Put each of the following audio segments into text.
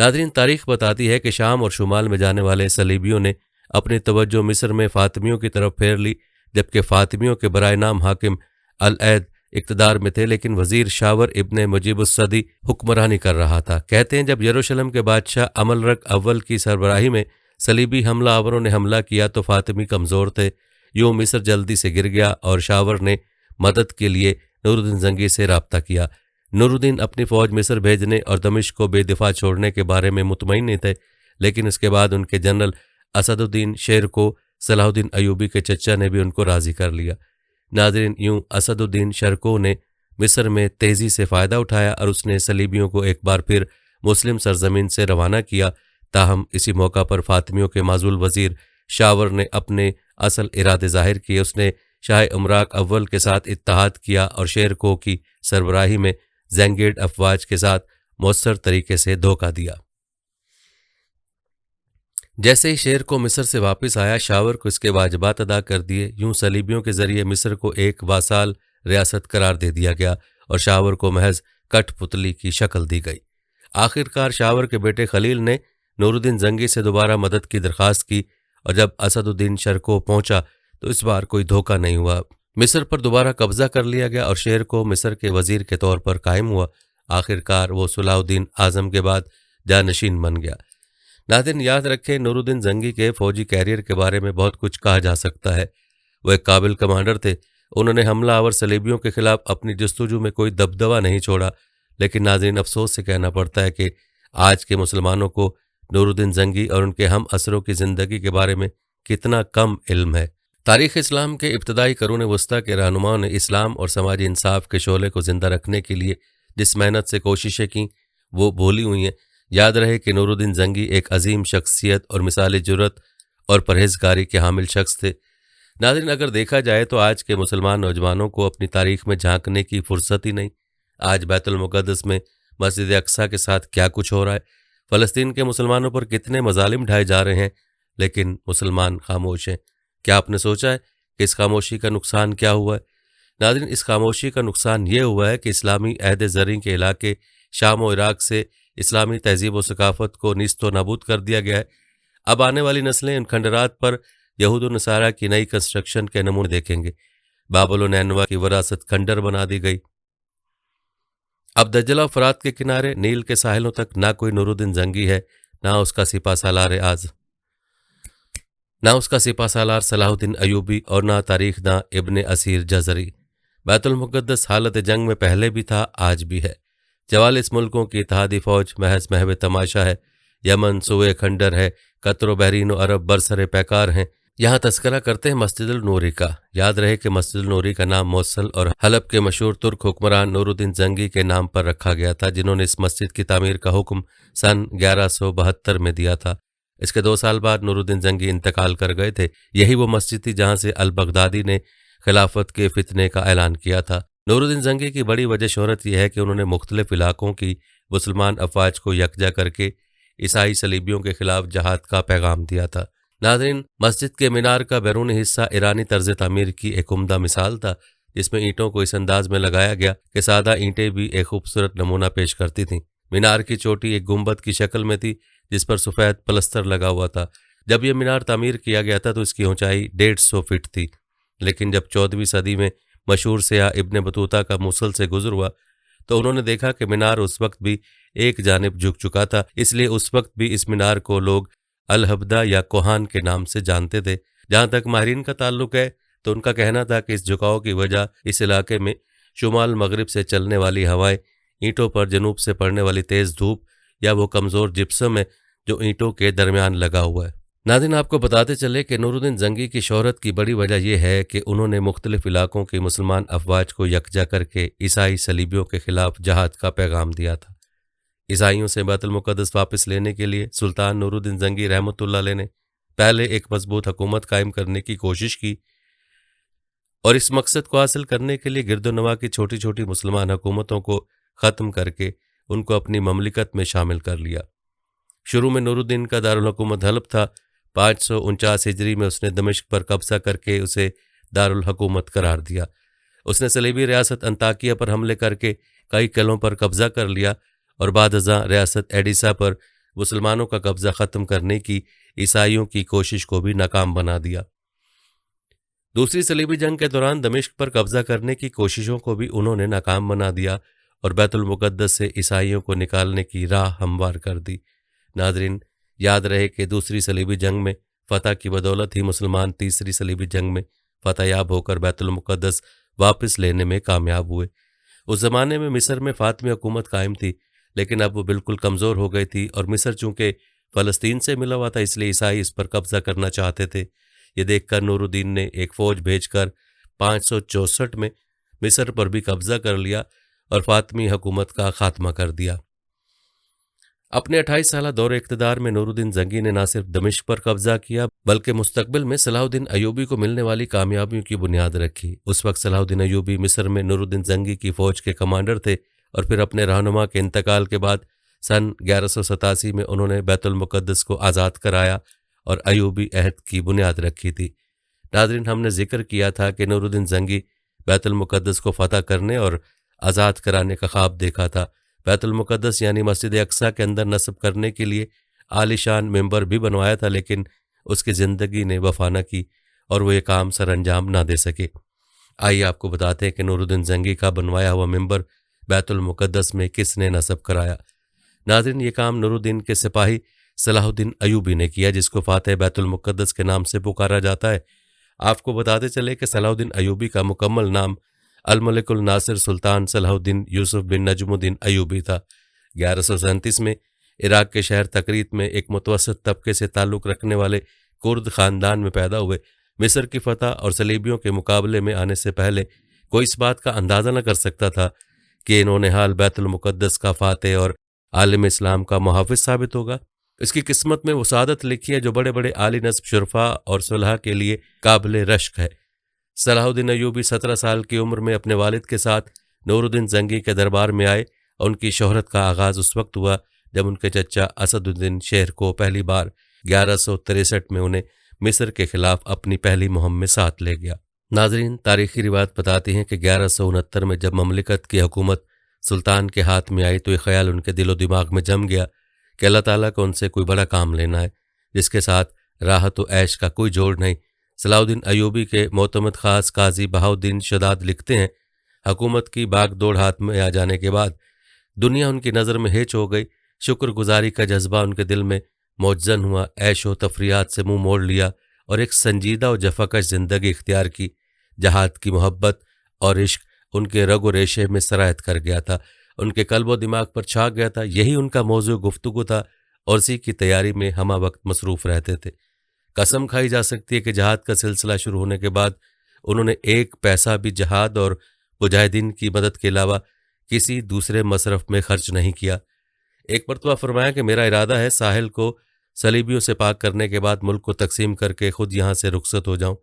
ناظرین، تاریخ بتاتی ہے کہ شام اور شمال میں جانے والے صلیبیوں نے اپنی توجہ مصر میں فاطمیوں کی طرف پھیر لی، جبکہ فاطمیوں کے برائے نام حاکم العید اقتدار میں تھے، لیکن وزیر شاور ابن مجیب الصدی حکمرانی کر رہا تھا۔ کہتے ہیں جب یروشلم کے بادشاہ عملرک اول کی سربراہی میں صلیبی حملہ آوروں نے حملہ کیا تو فاطمی کمزور تھے، یوں مصر جلدی سے گر گیا اور شاور نے مدد کے لیے نور الدین زنگی سے رابطہ کیا۔ نور الدین اپنی فوج مصر بھیجنے اور دمشق کو بے دفاع چھوڑنے کے بارے میں مطمئن نہیں تھے، لیکن اس کے بعد ان کے جنرل اسد الدین شیر کو صلاح الدین ایوبی کے چچا نے بھی ان کو راضی کر لیا۔ ناظرین، یوں اسد الدین شرکو نے مصر میں تیزی سے فائدہ اٹھایا اور اس نے صلیبیوں کو ایک بار پھر مسلم سرزمین سے روانہ کیا۔ تاہم اسی موقع پر فاطمیوں کے معزول وزیر شاور نے اپنے اصل ارادے ظاہر کیے۔ اس نے شاہ عمراق اول کے ساتھ اتحاد کیا اور شیر کو کی سربراہی میں زینگیڈ افواج کے ساتھ مؤثر طریقے سے دھوکہ دیا۔ جیسے ہی شیر کو مصر سے واپس آیا، شاور کو اس کے واجبات ادا کر دیے۔ یوں صلیبیوں کے ذریعے مصر کو ایک واسال ریاست قرار دے دیا گیا اور شاور کو محض کٹ پتلی کی شکل دی گئی۔ آخرکار شاور کے بیٹے خلیل نے نور الدین زنگی سے دوبارہ مدد کی درخواست کی، اور جب اسد الدین شرکو پہنچا تو اس بار کوئی دھوکہ نہیں ہوا۔ مصر پر دوبارہ قبضہ کر لیا گیا اور شیر کو مصر کے وزیر کے طور پر قائم ہوا۔ آخرکار وہ صلاح الدین اعظم کے بعد جانشین بن گیا۔ ناظرین، یاد رکھیں، نور الدین زنگی کے فوجی کیریئر کے بارے میں بہت کچھ کہا جا سکتا ہے۔ وہ ایک قابل کمانڈر تھے۔ انہوں نے حملہ آور صلیبیوں کے خلاف اپنی جستجو میں کوئی دبدبہ نہیں چھوڑا، لیکن ناظرین، افسوس سے کہنا پڑتا ہے کہ آج کے مسلمانوں کو نور الدین زنگی اور ان کے ہم عصروں کی زندگی کے بارے میں کتنا کم علم ہے۔ تاریخ اسلام کے ابتدائی قرون وسطیٰ کے رہنماؤں نے اسلام اور سماجی انصاف کے شعلے کو زندہ رکھنے کے لیے جس محنت سے کوششیں کیں وہ بھولی ہوئی ہیں۔ یاد رہے کہ نور الدین زنگی ایک عظیم شخصیت اور مثال جرأت اور پرہیزگاری کے حامل شخص تھے۔ ناظرین، اگر دیکھا جائے تو آج کے مسلمان نوجوانوں کو اپنی تاریخ میں جھانکنے کی فرصت ہی نہیں۔ آج بیت المقدس میں مسجد اقصیٰ کے ساتھ کیا کچھ ہو رہا ہے، فلسطین کے مسلمانوں پر کتنے مظالم ڈھائے جا رہے ہیں، لیکن مسلمان خاموش ہیں۔ کیا آپ نے سوچا ہے کہ اس خاموشی کا نقصان کیا ہوا ہے؟ ناظرین، اس خاموشی کا نقصان یہ ہوا ہے کہ اسلامی عہد زرعی کے علاقے شام و عراق سے اسلامی تہذیب و ثقافت کو نیست و نابود کر دیا گیا ہے۔ اب آنے والی نسلیں ان کھنڈرات پر یہود و نصارہ کی نئی کنسٹرکشن کے نمونے دیکھیں گے۔ بابل و نینوا کی وراثت کھنڈر بنا دی گئی۔ اب دجلہ و فرات کے کنارے نیل کے ساحلوں تک نہ کوئی نور الدین زنگی ہے، نہ اس کا سپہ سالار صلاح الدین ایوبی، اور نہ تاریخ داں ابن اسیر جزری۔ بیت المقدس حالت جنگ میں پہلے بھی تھا، آج بھی ہے۔ 44 ملکوں کی اتحادی فوج محض محو تماشا ہے۔ یمن سوئے کھنڈر ہے، قطر و بحرین و عرب برسر پیکار ہیں۔ یہاں تذکرہ کرتے ہیں مسجد النوری کا۔ یاد رہے کہ مسجد النوری کا نام موصل اور حلب کے مشہور ترک حکمران نور الدین زنگی کے نام پر رکھا گیا تھا، جنہوں نے اس مسجد کی تعمیر کا حکم سن 1172 میں دیا تھا۔ اس کے 2 سال بعد نور الدین زنگی انتقال کر گئے تھے۔ یہی وہ مسجد تھی جہاں سے البغدادی نے خلافت کے فتنے کا اعلان کیا تھا۔ نور الدین زنگی کی بڑی وجہ شہرت یہ ہے کہ انہوں نے مختلف علاقوں کی مسلمان افواج کو یکجا کر کے عیسائی صلیبیوں کے خلاف جہاد کا پیغام دیا تھا۔ ناظرین، مسجد کے مینار کا بیرونی حصہ ایرانی طرز تعمیر کی ایک عمدہ مثال تھا، جس میں اینٹوں کو اس انداز میں لگایا گیا کہ سادہ اینٹیں بھی ایک خوبصورت نمونہ پیش کرتی تھیں۔ مینار کی چوٹی ایک گنبد کی شکل میں تھی جس پر سفید پلستر لگا ہوا تھا۔ جب یہ مینار تعمیر کیا گیا تھا تو اس کی اونچائی 150 فٹ تھی، لیکن جب 14ویں صدی میں مشہور سیاح ابن بطوطہ کا موصل سے گزر ہوا تو انہوں نے دیکھا کہ مینار اس وقت بھی ایک جانب جھک چکا تھا، اس لیے اس وقت بھی اس مینار کو لوگ الہبدہ یا کوہان کے نام سے جانتے تھے۔ جہاں تک ماہرین کا تعلق ہے تو ان کا کہنا تھا کہ اس جھکاؤ کی وجہ اس علاقے میں شمال مغرب سے چلنے والی ہوائیں، اینٹوں پر جنوب سے پڑنے والی تیز دھوپ، یا وہ کمزور جپسم ہے جو اینٹوں کے درمیان لگا ہوا ہے۔ ناظرین، آپ کو بتاتے چلے کہ نور الدین زنگی کی شہرت کی بڑی وجہ یہ ہے کہ انہوں نے مختلف علاقوں کی مسلمان افواج کو یکجا کر کے عیسائی صلیبیوں کے خلاف جہاد کا پیغام دیا تھا۔ عیسائیوں سے بیت المقدس واپس لینے کے لیے سلطان نور الدین زنگی رحمۃ اللہ علیہ نے پہلے ایک مضبوط حکومت قائم کرنے کی کوشش کی، اور اس مقصد کو حاصل کرنے کے لیے گرد و نواح کی چھوٹی چھوٹی مسلمان حکومتوں کو ختم کر کے ان کو اپنی مملکت میں شامل کر لیا۔ شروع میں نور الدین کا دارالحکومت حلب تھا۔ 549 ہجری میں اس نے دمشق پر قبضہ کر کے اسے دارالحکومت قرار دیا۔ اس نے صلیبی ریاست انطاکیہ پر حملے کر کے کئی قلعوں پر قبضہ کر لیا اور بعد ازاں ریاست ایڈیسا پر مسلمانوں کا قبضہ ختم کرنے کی عیسائیوں کی کوشش کو بھی ناکام بنا دیا۔ دوسری صلیبی جنگ کے دوران دمشق پر قبضہ کرنے کی کوششوں کو بھی انہوں نے ناکام بنا دیا اور بیت المقدس سے عیسائیوں کو نکالنے کی راہ ہموار کر دی۔ ناظرین، یاد رہے کہ دوسری صلیبی جنگ میں فتح کی بدولت ہی مسلمان تیسری صلیبی جنگ میں فتح یاب ہو کر بیت المقدس واپس لینے میں کامیاب ہوئے۔ اس زمانے میں مصر میں فاطمی حکومت قائم تھی، لیکن اب وہ بالکل کمزور ہو گئی تھی اور مصر چونکہ فلسطین سے ملا ہوا تھا، اس لیے عیسائی اس پر قبضہ کرنا چاہتے تھے۔ یہ دیکھ کر نور الدین نے ایک فوج بھیج کر 564 میں مصر پر بھی قبضہ کر لیا اور فاطمی حکومت کا خاتمہ کر دیا۔ اپنے 28 سالہ دور اقتدار میں نور الدین زنگی نے نہ صرف دمشق پر قبضہ کیا بلکہ مستقبل میں صلاح الدین ایوبی کو ملنے والی کامیابیوں کی بنیاد رکھی۔ اس وقت صلاح الدین ایوبی مصر میں نور الدین زنگی کی فوج کے کمانڈر تھے اور پھر اپنے رہنما کے انتقال کے بعد سن 1187 میں انہوں نے بیت المقدس کو آزاد کرایا اور ایوبی عہد کی بنیاد رکھی تھی۔ ناظرین، ہم نے ذکر کیا تھا کہ نور الدین زنگی بیت المقدس کو فتح کرنے اور آزاد کرانے کا خواب دیکھا تھا۔ بیت المقدس یعنی مسجد اقصیٰ کے اندر نصب کرنے کے لیے عالی شان ممبر بھی بنوایا تھا، لیکن اس کی زندگی نے وفا نہ کی اور وہ یہ کام سر انجام نہ دے سکے۔ آئیے آپ کو بتاتے ہیں کہ نور الدین زنگی کا بنوایا ہوا ممبر بیت المقدس میں کس نے نصب کرایا۔ ناظرین، یہ کام نور الدین کے سپاہی صلاح الدین ایوبی نے کیا، جس کو فاتح بیت المقدس کے نام سے پکارا جاتا ہے۔ آپ کو بتاتے چلے کہ صلاح الدین ایوبی کا مکمل نام الملک الناصر سلطان صلاح الدین یوسف بن نجم الدین ایوبی تھا۔ 1137 میں عراق کے شہر تکریت میں ایک متوسط طبقے سے تعلق رکھنے والے کرد خاندان میں پیدا ہوئے۔ مصر کی فتح اور صلیبیوں کے مقابلے میں آنے سے پہلے کوئی اس بات کا اندازہ نہ کر سکتا تھا کہ انہوں نے حال بیت المقدس کا فاتح اور عالم اسلام کا محافظ ثابت ہوگا۔ اس کی قسمت میں وہ سعادت لکھی ہے جو بڑے بڑے عالی نسب شرفا اور صلحاء کے لیے قابل رشک ہے۔ صلاح الدین ایوبی 17 سال کی عمر میں اپنے والد کے ساتھ نور الدین زنگی کے دربار میں آئے اور ان کی شہرت کا آغاز اس وقت ہوا جب ان کے چچا اسد الدین شیر کو پہلی بار 1163 میں انہیں مصر کے خلاف اپنی پہلی مہم میں ساتھ لے گیا۔ ناظرین، تاریخی روایت بتاتی ہیں کہ 1169 میں جب مملکت کی حکومت سلطان کے ہاتھ میں آئی تو یہ خیال ان کے دل و دماغ میں جم گیا کہ اللہ تعالیٰ کو ان سے کوئی بڑا کام لینا ہے جس کے ساتھ راحت و عیش کا کوئی جوڑ نہیں۔ صلاح الدین ایوبی کے معتمد خاص قاضی بہاؤالدین شداد لکھتے ہیں، حکومت کی باغ دوڑ ہاتھ میں آ جانے کے بعد دنیا ان کی نظر میں ہیچ ہو گئی۔ شکر گزاری کا جذبہ ان کے دل میں موجزن ہوا، عیش و تفریحات سے منہ موڑ لیا اور ایک سنجیدہ و جفاکش زندگی اختیار کی۔ جہاد کی محبت اور عشق ان کے رگ و ریشے میں سرایت کر گیا تھا، ان کے قلب و دماغ پر چھا گیا تھا۔ یہی ان کا موضوع گفتگو تھا اور اسی کی تیاری میں ہمہ وقت مصروف رہتے تھے۔ قسم کھائی جا سکتی ہے کہ جہاد کا سلسلہ شروع ہونے کے بعد انہوں نے ایک پیسہ بھی جہاد اور مجاہدین کی مدد کے علاوہ کسی دوسرے مصرف میں خرچ نہیں کیا۔ ایک مرتبہ فرمایا کہ میرا ارادہ ہے ساحل کو صلیبیوں سے پاک کرنے کے بعد ملک کو تقسیم کر کے خود یہاں سے رخصت ہو جاؤں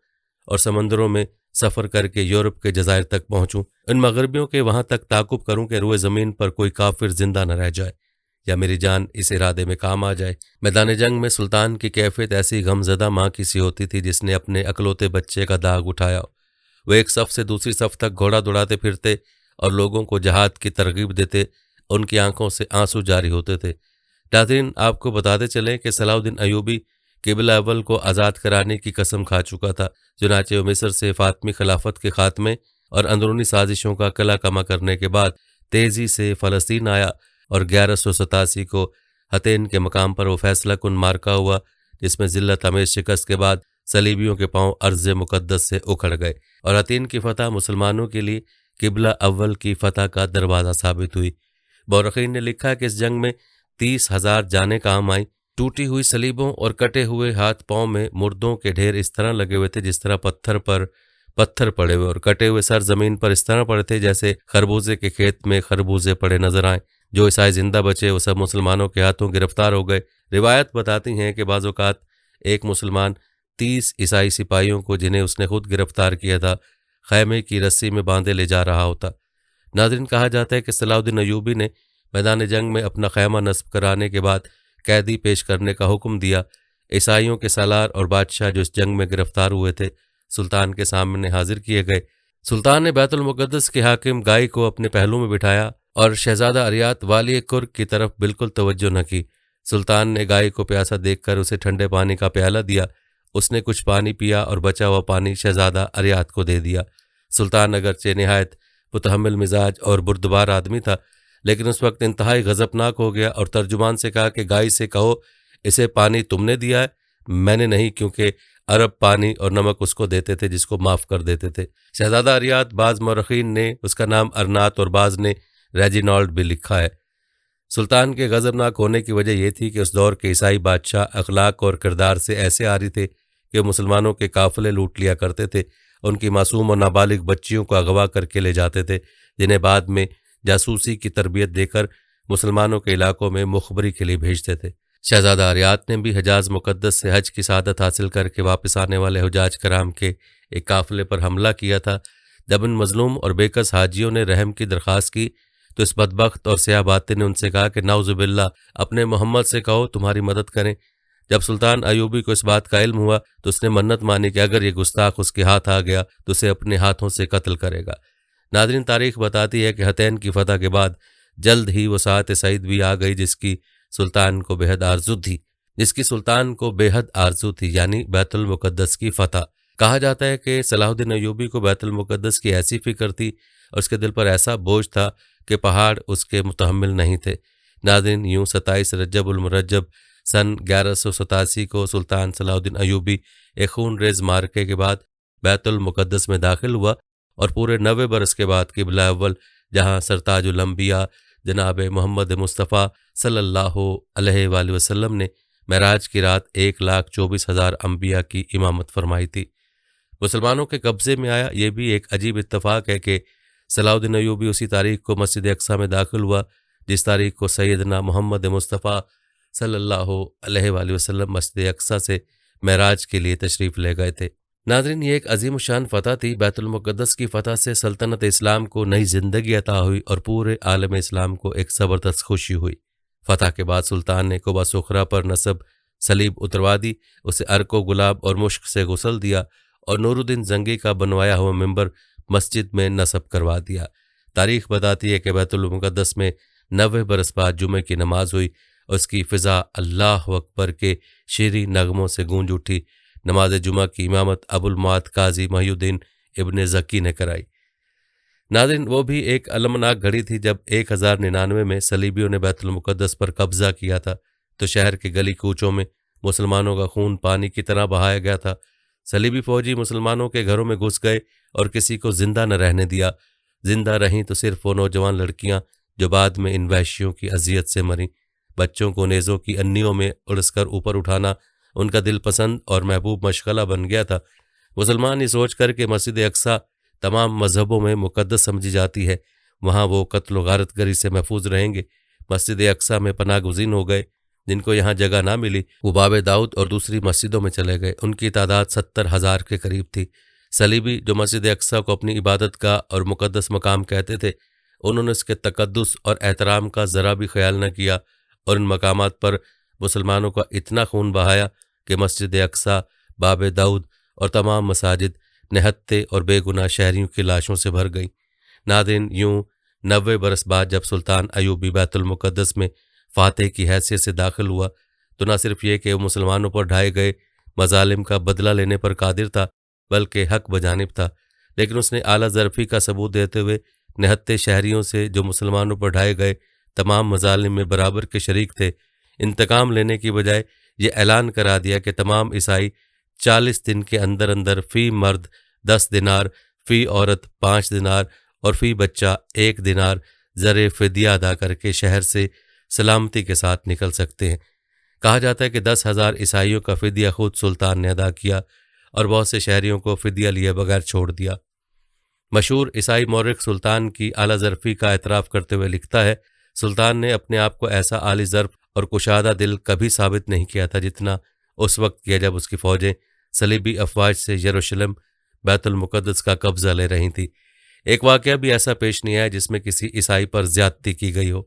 اور سمندروں میں سفر کر کے یورپ کے جزائر تک پہنچوں، ان مغربیوں کے وہاں تک تعاقب کروں کہ روئے زمین پر کوئی کافر زندہ نہ رہ جائے یا میری جان اس ارادے میں کام آ جائے۔ میدان جنگ میں سلطان کی کیفیت ایسی غمزدہ ماں کی سی ہوتی تھی جس نے اپنے اکلوتے بچے کا داغ اٹھایا۔ وہ ایک صف سے دوسری صف تک گھوڑا دوڑاتے پھرتے اور لوگوں کو جہاد کی ترغیب دیتے، ان کی آنکھوں سے آنسو جاری ہوتے تھے۔ ناظرین، آپ کو بتاتے چلیں کہ صلاح الدین ایوبی قبلہ اول کو آزاد کرانے کی قسم کھا چکا تھا، چنانچہ وہ مصر سے فاطمی خلافت کے خاتمے اور اندرونی سازشوں کا قلع کما کرنے کے بعد تیزی سے فلسطین آیا اور 1187 کو حطین کے مقام پر وہ فیصلہ کن مارکا ہوا جس میں ذلت آمیز شکست کے بعد صلیبیوں کے پاؤں ارض مقدس سے اکھڑ گئے اور حطین کی فتح مسلمانوں کے لیے قبلہ اول کی فتح کا دروازہ ثابت ہوئی۔ مورخین نے لکھا کہ اس جنگ میں 30,000 جانیں کام آئیں۔ ٹوٹی ہوئی صلیبوں اور کٹے ہوئے ہاتھ پاؤں میں مردوں کے ڈھیر اس طرح لگے ہوئے تھے جس طرح پتھر پر پتھر پڑے ہوئے، اور کٹے ہوئے سر زمین پر اس طرح پڑے تھے جیسے خربوزے کے کھیت میں خربوزے پڑے نظر آئیں۔ جو عیسائی زندہ بچے وہ سب مسلمانوں کے ہاتھوں گرفتار ہو گئے۔ روایت بتاتی ہیں کہ بعض اوقات ایک مسلمان 30 عیسائی سپاہیوں کو جنہیں اس نے خود گرفتار کیا تھا خیمے کی رسی میں باندھے لے جا رہا ہوتا۔ ناظرین، کہا جاتا ہے کہ صلاح الدین ایوبی نے میدان جنگ میں اپنا خیمہ نصب کرانے کے بعد قیدی پیش کرنے کا حکم دیا۔ عیسائیوں کے سالار اور بادشاہ جو اس جنگ میں گرفتار ہوئے تھے سلطان کے سامنے حاضر کیے گئے۔ سلطان نے بیت المقدس کے حاکم گائی کو اپنے پہلو میں بٹھایا اور شہزادہ اریات والی کرک کی طرف بالکل توجہ نہ کی۔ سلطان نے گائے کو پیاسا دیکھ کر اسے ٹھنڈے پانی کا پیالہ دیا۔ اس نے کچھ پانی پیا اور بچا ہوا پانی شہزادہ اریات کو دے دیا۔ سلطان اگرچہ نہایت متحمل مزاج اور بردبار آدمی تھا، لیکن اس وقت انتہائی غضبناک ہو گیا اور ترجمان سے کہا کہ گائے سے کہو اسے پانی تم نے دیا ہے، میں نے نہیں، کیونکہ عرب پانی اور نمک اس کو دیتے تھے جس کو معاف کر دیتے تھے۔ شہزادہ اریات، بعض مورخین نے اس کا نام ارنات اور بعض نے ریجینالڈ بھی لکھا ہے۔ سلطان کے غضبناک ہونے کی وجہ یہ تھی کہ اس دور کے عیسائی بادشاہ اخلاق اور کردار سے ایسے عاری تھے کہ مسلمانوں کے قافلے لوٹ لیا کرتے تھے، ان کی معصوم اور نابالغ بچیوں کو اغوا کر کے لے جاتے تھے، جنہیں بعد میں جاسوسی کی تربیت دے کر مسلمانوں کے علاقوں میں مخبری کے لیے بھیجتے تھے۔ شہزادہ اریات نے بھی حجاز مقدس سے حج کی سعادت حاصل کر کے واپس آنے والے حجاج کرام کے ایک قافلے پر حملہ کیا تھا۔ جب ان مظلوم اور بے کس حاجیوں نے رحم کی درخواست کی تو اس بدبخت اور سیاہ باطن نے ان سے کہا کہ نعوذ باللہ، اپنے محمد سے کہو تمہاری مدد کریں۔ جب سلطان ایوبی کو اس بات کا علم ہوا تو اس نے منت مانی کہ اگر یہ گستاخ اس کے ہاتھ آ گیا تو اسے اپنے ہاتھوں سے قتل کرے گا۔ ناظرین، تاریخ بتاتی ہے کہ حتین کی فتح کے بعد جلد ہی وہ ساعت سعید بھی آ گئی جس کی سلطان کو بے حد آرزو تھی، یعنی بیت المقدس کی فتح۔ کہا جاتا ہے کہ صلاح الدین ایوبی کو بیت المقدس کی ایسی فکر تھی اور اس کے دل پر ایسا بوجھ تھا کہ پہاڑ اس کے متحمل نہیں تھے۔ ناظرین، یوں 27 رجب المرجب سن 1187 کو سلطان صلاح الدین ایوبی ایک خون ریز معرکے کے بعد بیت المقدس میں داخل ہوا اور پورے 90 برس کے بعد قبلہ اول جہاں سرتاج الانبیاء جناب محمد مصطفیٰ صلی اللہ علیہ وآلہ وسلم نے معراج کی رات 1,24,000 انبیاء کی امامت فرمائی تھی، مسلمانوں کے قبضے میں آیا۔ یہ بھی ایک عجیب اتفاق ہے کہ صلاح الدین ایوبی اسی تاریخ کو مسجد اقصیٰ میں داخل ہوا جس تاریخ کو سیدنا محمد مصطفیٰ صلی اللہ علیہ وآلہ وسلم مسجد اقصیٰ سے معراج کے لیے تشریف لے گئے تھے۔ ناظرین، یہ ایک عظیم الشان فتح تھی۔ بیت المقدس کی فتح سے سلطنت اسلام کو نئی زندگی عطا ہوئی اور پورے عالم اسلام کو ایک زبردست خوشی ہوئی۔ فتح کے بعد سلطان نے قبہ صخرہ پر نصب صلیب اتروا دی، اسے عرق و گلاب اور مشک سے غسل دیا اور نور الدین زنگی کا بنوایا ہوا ممبر مسجد میں نصب کروا دیا۔ تاریخ بتاتی ہے کہ بیت المقدس میں 90 برس بعد جمعے کی نماز ہوئی، اس کی فضا اللہ اکبر کے شیریں نغموں سے گونج اٹھی۔ نماز جمعہ کی امامت ابو المعاد قاضی محی الدین ابن زکی نے کرائی۔ ناظرین، وہ بھی ایک المناک گھڑی تھی جب 1099 میں صلیبیوں نے بیت المقدس پر قبضہ کیا تھا تو شہر کے گلی کوچوں میں مسلمانوں کا خون پانی کی طرح بہایا گیا تھا۔ صلیبی فوجی مسلمانوں کے گھروں میں گھس گئے اور کسی کو زندہ نہ رہنے دیا۔ زندہ رہیں تو صرف وہ نوجوان لڑکیاں جو بعد میں ان وحشیوں کی اذیت سے مریں۔ بچوں کو نیزوں کی انیوں میں اڑس کر اوپر اٹھانا ان کا دل پسند اور محبوب مشغلہ بن گیا تھا۔ مسلمان یہ سوچ کر کہ مسجد اقصیٰ تمام مذہبوں میں مقدس سمجھی جاتی ہے، وہاں وہ قتل و غارت گری سے محفوظ رہیں گے، مسجد اقصیٰ میں پناہ گزین ہو گئے۔ جن کو یہاں جگہ نہ ملی وہ باب داؤد اور دوسری مسجدوں میں چلے گئے۔ ان کی تعداد 70,000 کے قریب تھی۔ صلیبی جو مسجد اقصیٰ کو اپنی عبادت کا اور مقدس مقام کہتے تھے، انہوں نے اس کے تقدس اور احترام کا ذرا بھی خیال نہ کیا اور ان مقامات پر مسلمانوں کا اتنا خون بہایا کہ مسجد اقصیٰ، باب داؤد اور تمام مساجد نہتے اور بے گناہ شہریوں کی لاشوں سے بھر گئیں۔ ناظرین، یوں 90 برس بعد جب سلطان ایوبی بیت المقدس میں فاتح کی حیثیت سے داخل ہوا تو نہ صرف یہ کہ وہ مسلمانوں پر ڈھائے گئے مظالم کا بدلہ لینے پر قادر تھا بلکہ حق بجانب تھا، لیکن اس نے اعلیٰ ظرفی کا ثبوت دیتے ہوئے نہتے شہریوں سے جو مسلمانوں پر ڈھائے گئے تمام مظالم میں برابر کے شریک تھے، انتقام لینے کی بجائے یہ اعلان کرا دیا کہ تمام عیسائی 40 دن کے اندر اندر فی مرد 10 دینار، فی عورت 5 دینار اور فی بچہ 1 دینار زر فدیہ ادا کر کے شہر سے سلامتی کے ساتھ نکل سکتے ہیں۔ کہا جاتا ہے کہ 10,000 عیسائیوں کا فدیہ خود سلطان نے ادا کیا اور بہت سے شہریوں کو فدیہ لیے بغیر چھوڑ دیا۔ مشہور عیسائی مورخ سلطان کی اعلیٰ ظرفی کا اعتراف کرتے ہوئے لکھتا ہے، سلطان نے اپنے آپ کو ایسا عالی ظرف اور کشادہ دل کبھی ثابت نہیں کیا تھا جتنا اس وقت کیا جب اس کی فوجیں صلیبی افواج سے یروشلم بیت المقدس کا قبضہ لے رہی تھیں۔ ایک واقعہ بھی ایسا پیش نہیں آیا جس میں کسی عیسائی پر زیادتی کی گئی ہو۔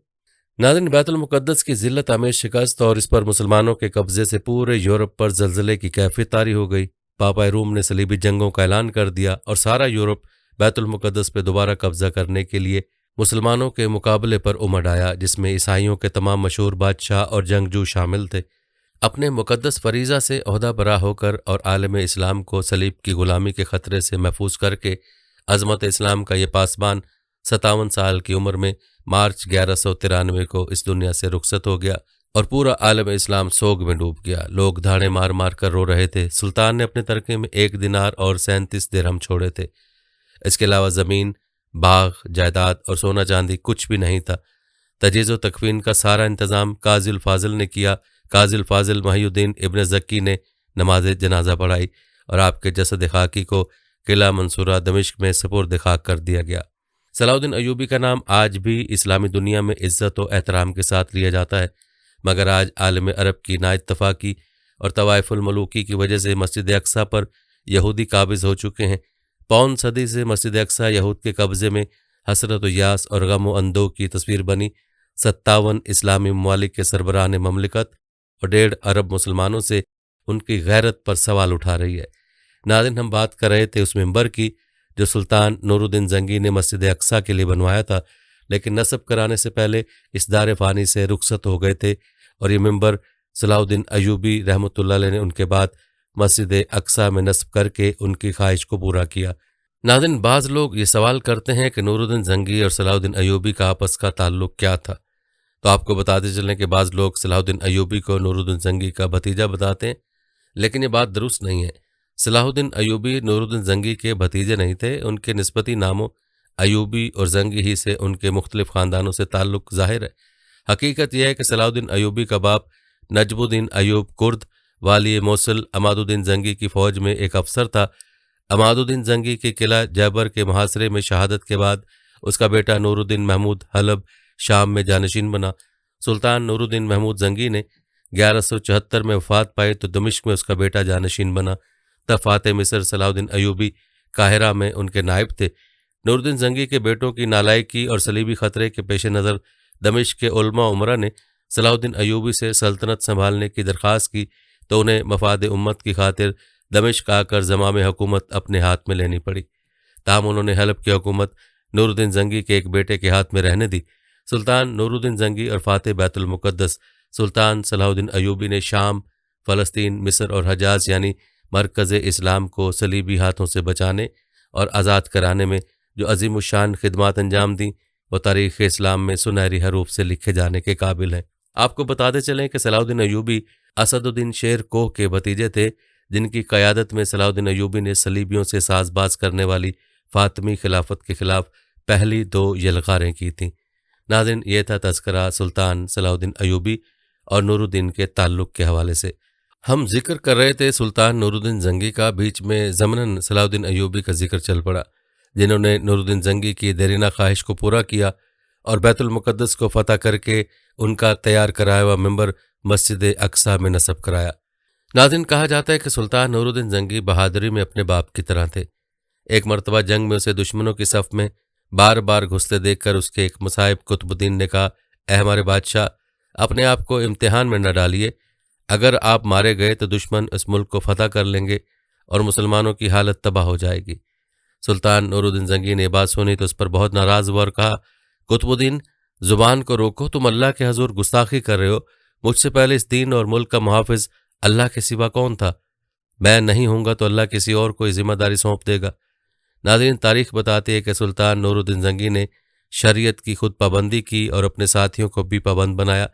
ناظرین، بیت المقدس کی ذلت آمیز شکست اور اس پر مسلمانوں کے قبضے سے پورے یورپ پر زلزلے کی کیفیت طاری ہو گئی۔ پاپا روم نے صلیبی جنگوں کا اعلان کر دیا اور سارا یورپ بیت المقدس پہ دوبارہ قبضہ کرنے کے لیے مسلمانوں کے مقابلے پر امڑ آیا، جس میں عیسائیوں کے تمام مشہور بادشاہ اور جنگجو شامل تھے۔ اپنے مقدس فریضہ سے عہدہ برا ہو کر اور عالم اسلام کو صلیب کی غلامی کے خطرے سے محفوظ کر کے عظمت اسلام کا یہ پاسبان 57 سال کی عمر میں مارچ 1193 کو اس دنیا سے رخصت ہو گیا اور پورا عالم اسلام سوگ میں ڈوب گیا۔ لوگ دھاڑے مار مار کر رو رہے تھے۔ سلطان نے اپنے ترکے میں 1 دینار اور 37 درہم چھوڑے تھے۔ اس کے علاوہ زمین، باغ، جائیداد اور سونا چاندی کچھ بھی نہیں تھا۔ تجہیز و تکفین کا سارا انتظام قاضی الفاضل نے کیا۔ قاضی الفاضل محی الدین ابن زکی نے نماز جنازہ پڑھائی اور آپ کے جسد خاکی کو قلعہ منصورہ دمشق میں سپرد خاک کر دیا گیا۔ صلاح الدین ایوبی کا نام آج بھی اسلامی دنیا میں عزت و احترام کے ساتھ لیا جاتا ہے، مگر آج عالم عرب کی نااتفاقی اور طوائف الملوکی کی وجہ سے مسجد اقصیٰ پر یہودی قابض ہو چکے ہیں۔ پون صدی سے مسجد اقصیٰ یہود کے قبضے میں حسرت و یاس اور غم و اندوہ کی تصویر بنی۔ 57 اسلامی ممالک کے سربراہان مملکت اور 1.5 ارب مسلمانوں سے ان کی غیرت پر سوال اٹھا رہی ہے۔ ناظرین، ہم بات کر رہے تھے اس منبر کی جو سلطان نور الدین زنگی نے مسجد اقصیٰ کے لیے بنوایا تھا، لیکن نصب کرانے سے پہلے اس دار فانی سے رخصت ہو گئے تھے، اور یہ منبر صلاح الدین ایوبی رحمۃ اللہ علیہ نے ان کے بعد مسجد اقصیٰ میں نصب کر کے ان کی خواہش کو پورا کیا۔ ناظرین، بعض لوگ یہ سوال کرتے ہیں کہ نور الدین زنگی اور صلاح الدین ایوبی کا آپس کا تعلق کیا تھا، تو آپ کو بتاتے چلیں کہ بعض لوگ صلاح الدین ایوبی کو نور الدین زنگی کا بھتیجا بتاتے ہیں، لیکن یہ بات درست نہیں ہے۔ صلاح الدین ایوبی نور الدین زنگی کے بھتیجے نہیں تھے۔ ان کے نسبتی ناموں ایوبی اور زنگی ہی سے ان کے مختلف خاندانوں سے تعلق ظاہر ہے۔ حقیقت یہ ہے کہ صلاح الدین ایوبی کا باپ نجم الدین ایوب کرد والی موصل عماد الدین زنگی کی فوج میں ایک افسر تھا۔ عماد الدین زنگی کے قلعہ جیبر کے محاصرے میں شہادت کے بعد اس کا بیٹا نور الدین محمود حلب شام میں جانشین بنا۔ سلطان نور الدین محمود زنگی نے 1174 میں وفات پائی تو دمشق میں اس کا بیٹا جانشین بنا۔ تب فاتح مصر صلاح الدین ایوبی قاہرہ میں ان کے نائب تھے۔ نور الدین زنگی کے بیٹوں کی نالائقی اور صلیبی خطرے کے پیش نظر دمشق کے علماء عمرہ نے صلاح الدین ایوبی سے سلطنت سنبھالنے کی درخواست کی تو انہیں مفاد امت کی خاطر دمشق آ کر زمام حکومت اپنے ہاتھ میں لینی پڑی۔ تاہم انہوں نے حلب کی حکومت نور الدین زنگی کے ایک بیٹے کے ہاتھ میں رہنے دی۔ سلطان نور الدین زنگی اور فاتح بیت المقدس سلطان صلاح الدین ایوبی نے شام، فلسطین، مصر اور حجاز یعنی مرکز اسلام کو صلیبی ہاتھوں سے بچانے اور آزاد کرانے میں جو عظیم الشان خدمات انجام دیں وہ تاریخ اسلام میں سنہری حروف سے لکھے جانے کے قابل ہیں۔ آپ کو بتاتے چلیں کہ صلاح الدین ایوبی اسد الدین شیر کوہ کے بھتیجے تھے، جن کی قیادت میں صلاح الدین ایوبی نے صلیبیوں سے ساز باز کرنے والی فاطمی خلافت کے خلاف پہلی 2 یلغاریں کی تھیں۔ ناظرین، یہ تھا تذکرہ سلطان صلاح الدین ایوبی اور نور الدین کے تعلق کے حوالے سے۔ ہم ذکر کر رہے تھے سلطان نور الدین زنگی کا، بیچ میں ضمناً صلاح الدین ایوبی کا ذکر چل پڑا، جنہوں نے نور الدین زنگی کی دیرینہ خواہش کو پورا کیا اور بیت المقدس کو فتح کر کے ان کا تیار کرایا ہوا منبر مسجد اقصیٰ میں نصب کرایا۔ ناظرین، کہا جاتا ہے کہ سلطان نور الدین زنگی بہادری میں اپنے باپ کی طرح تھے۔ ایک مرتبہ جنگ میں اسے دشمنوں کی صف میں بار بار گھستے دیکھ کر اس کے ایک مصاحب قطب الدین نے کہا، اے ہمارے بادشاہ، اپنے آپ کو امتحان میں نہ ڈالیے، اگر آپ مارے گئے تو دشمن اس ملک کو فتح کر لیں گے اور مسلمانوں کی حالت تباہ ہو جائے گی۔ سلطان نور الدین زنگی نے بات سنی تو اس پر بہت ناراض ہوا اور کہا، قطب الدین، زبان کو روکو، تم اللہ کے حضور گستاخی کر رہے ہو۔ مجھ سے پہلے اس دین اور ملک کا محافظ اللہ کے سوا کون تھا؟ میں نہیں ہوں گا تو اللہ کسی اور کو ذمہ داری سونپ دے گا۔ ناظرین، تاریخ بتاتی ہے کہ سلطان نور الدین زنگی نے شریعت کی خود پابندی کی اور اپنے ساتھیوں کو بھی پابند بنایا۔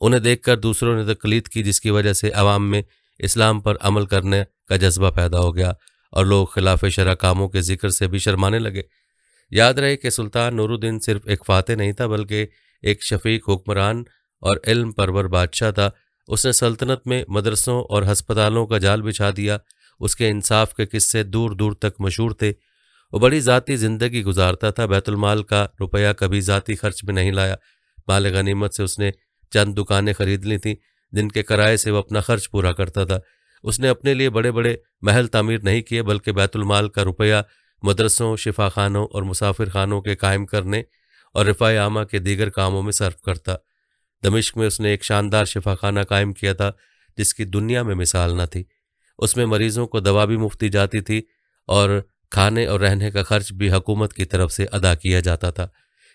انہیں دیکھ کر دوسروں نے تقلید کی، جس کی وجہ سے عوام میں اسلام پر عمل کرنے کا جذبہ پیدا ہو گیا اور لوگ خلاف شرع کاموں کے ذکر سے بھی شرمانے لگے۔ یاد رہے کہ سلطان نور الدین صرف ایک فاتح نہیں تھا بلکہ ایک شفیق حکمران اور علم پرور بادشاہ تھا۔ اس نے سلطنت میں مدرسوں اور ہسپتالوں کا جال بچھا دیا۔ اس کے انصاف کے قصے دور دور تک مشہور تھے۔ وہ بڑی ذاتی زندگی گزارتا تھا، بیت المال کا روپیہ کبھی ذاتی خرچ میں نہیں لایا۔ مال غنیمت سے اس نے چند دکانیں خرید لی تھیں جن کے کرائے سے وہ اپنا خرچ پورا کرتا تھا۔ اس نے اپنے لیے بڑے بڑے محل تعمیر نہیں کیے بلکہ بیت المال کا روپیہ مدرسوں، شفا خانوں اور مسافر خانوں کے قائم کرنے اور رفاع عامہ کے دیگر کاموں میں صرف کرتا۔ دمشق میں اس نے ایک شاندار شفا خانہ قائم کیا تھا جس کی دنیا میں مثال نہ تھی۔ اس میں مریضوں کو دوا بھی مفت دی جاتی تھی اور کھانے اور رہنے کا خرچ بھی حکومت کی طرف سے ادا کیا جاتا تھا۔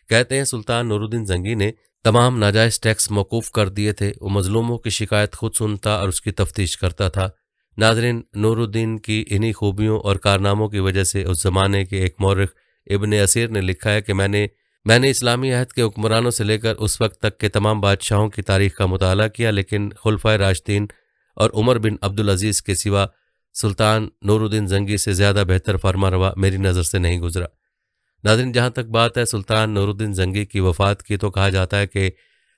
کہتے ہیں سلطان نورالدین زنگی نے تمام ناجائز ٹیکس موقوف کر دیے تھے۔ وہ مظلوموں کی شکایت خود سنتا اور اس کی تفتیش کرتا تھا۔ ناظرین، نورالدین کی انہی خوبیوں اور کارناموں کی وجہ سے اس زمانے کے ایک مورخ ابن اسیر نے لکھا ہے کہ میں نے اسلامی عہد کے حکمرانوں سے لے کر اس وقت تک کے تمام بادشاہوں کی تاریخ کا مطالعہ کیا، لیکن خلفائے راشدین اور عمر بن عبدالعزیز کے سوا سلطان نورالدین زنگی سے زیادہ بہتر فرما روا میری نظر سے نہیں گزرا۔ ناظرین، جہاں تک بات ہے سلطان نورالدین زنگی کی وفات کی، تو کہا جاتا ہے کہ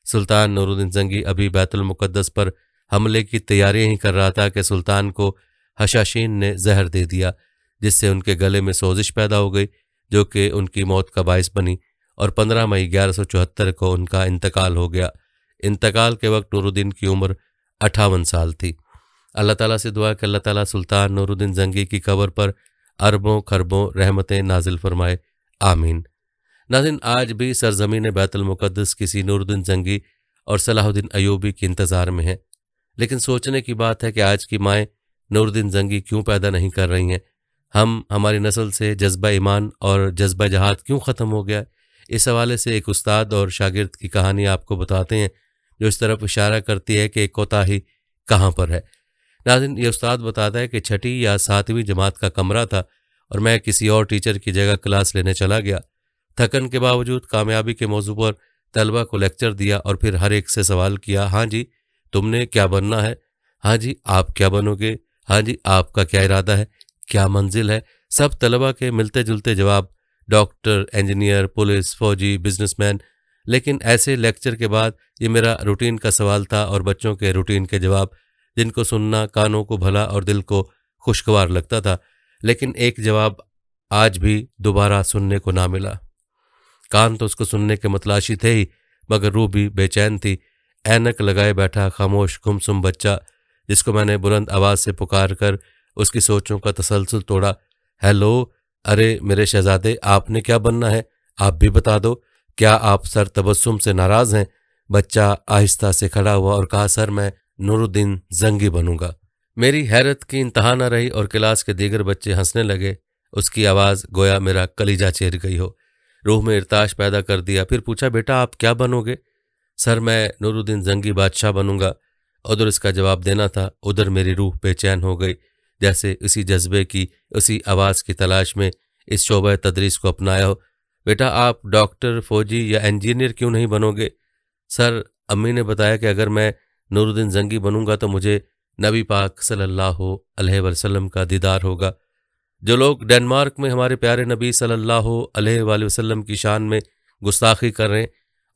سلطان نورالدین زنگی ابھی بیت المقدس پر حملے کی تیاریاں ہی کر رہا تھا کہ سلطان کو حشاشین نے زہر دے دیا، جس سے ان کے گلے میں سوزش پیدا ہو گئی، جو کہ ان کی موت کا باعث بنی، اور 15 مئی 1174 کو ان کا انتقال ہو گیا۔ انتقال کے وقت نورالدین کی عمر 58 سال تھی۔ اللہ تعالیٰ سے دعا کہ اللہ تعالیٰ سلطان نورالدین زنگی کی قبر پر اربوں خربوں رحمتیں نازل فرمائے، آمین۔ ناظرین، آج بھی سرزمین بیت المقدس کسی نورالدین زنگی اور صلاح الدین ایوبی کے انتظار میں ہے، لیکن سوچنے کی بات ہے کہ آج کی مائیں نورالدین زنگی کیوں پیدا نہیں کر رہی ہیں؟ ہماری نسل سے جذبہ ایمان اور جذبہ جہاد کیوں ختم ہو گیا؟ اس حوالے سے ایک استاد اور شاگرد کی کہانی آپ کو بتاتے ہیں، جو اس طرف اشارہ کرتی ہے کہ کوتاہی کہاں پر ہے۔ ناظرین، یہ استاد بتاتا ہے کہ 6 یا 7ویں جماعت کا کمرہ تھا اور میں کسی اور ٹیچر کی جگہ کلاس لینے چلا گیا۔ تھکن کے باوجود کامیابی کے موضوع پر طلبہ کو لیکچر دیا اور پھر ہر ایک سے سوال کیا، ہاں جی تم نے کیا بننا ہے؟ ہاں جی آپ کیا بنو گے؟ ہاں جی آپ کا کیا ارادہ ہے؟ کیا منزل ہے؟ سب طلبہ کے ملتے جلتے جواب، ڈاکٹر، انجینئر، پولیس، فوجی، بزنس مین۔ لیکن ایسے لیکچر کے بعد یہ میرا روٹین کا سوال تھا اور بچوں کے روٹین کے جواب، جن کو سننا کانوں کو بھلا اور دل کو خوشگوار لگتا تھا، لیکن ایک جواب آج بھی دوبارہ سننے کو نہ ملا۔ کان تو اس کو سننے کے متلاشی تھے ہی، مگر روح بھی بے چین تھی۔ اینک لگائے بیٹھا خاموش گمسم بچہ، جس کو میں نے بلند آواز سے پکار کر اس کی سوچوں کا تسلسل توڑا۔ ہیلو، ارے میرے شہزادے، آپ نے کیا بننا ہے؟ آپ بھی بتا دو، کیا آپ سر تبسم سے ناراض ہیں؟ بچہ آہستہ سے کھڑا ہوا اور کہا، سر میں نورالدین زنگی بنوں گا۔ میری حیرت کی انتہا نہ رہی اور کلاس کے دیگر بچے ہنسنے لگے۔ اس کی آواز گویا میرا کلیجہ چیر گئی ہو، روح میں ارتعاش پیدا کر دیا۔ پھر پوچھا، بیٹا آپ کیا بنو گے؟ سر میں نورالدین زنگی بادشاہ بنوں گا۔ ادھر اس کا جواب دینا تھا، ادھر میری روح بے چین ہو گئی، جیسے اسی جذبے کی، اسی آواز کی تلاش میں اس شعبہ تدریس کو اپنایا ہو۔ بیٹا آپ ڈاکٹر، فوجی یا انجینئر کیوں نہیں بنو گے؟ سر امی نے بتایا کہ اگر میں نورالدین زنگی بنوں گا تو مجھے نبی پاک صلی اللہ علیہ وسلم کا دیدار ہوگا۔ جو لوگ ڈنمارک میں ہمارے پیارے نبی صلی اللہ علیہ وآلہ وسلم کی شان میں گستاخی کر رہے ہیں،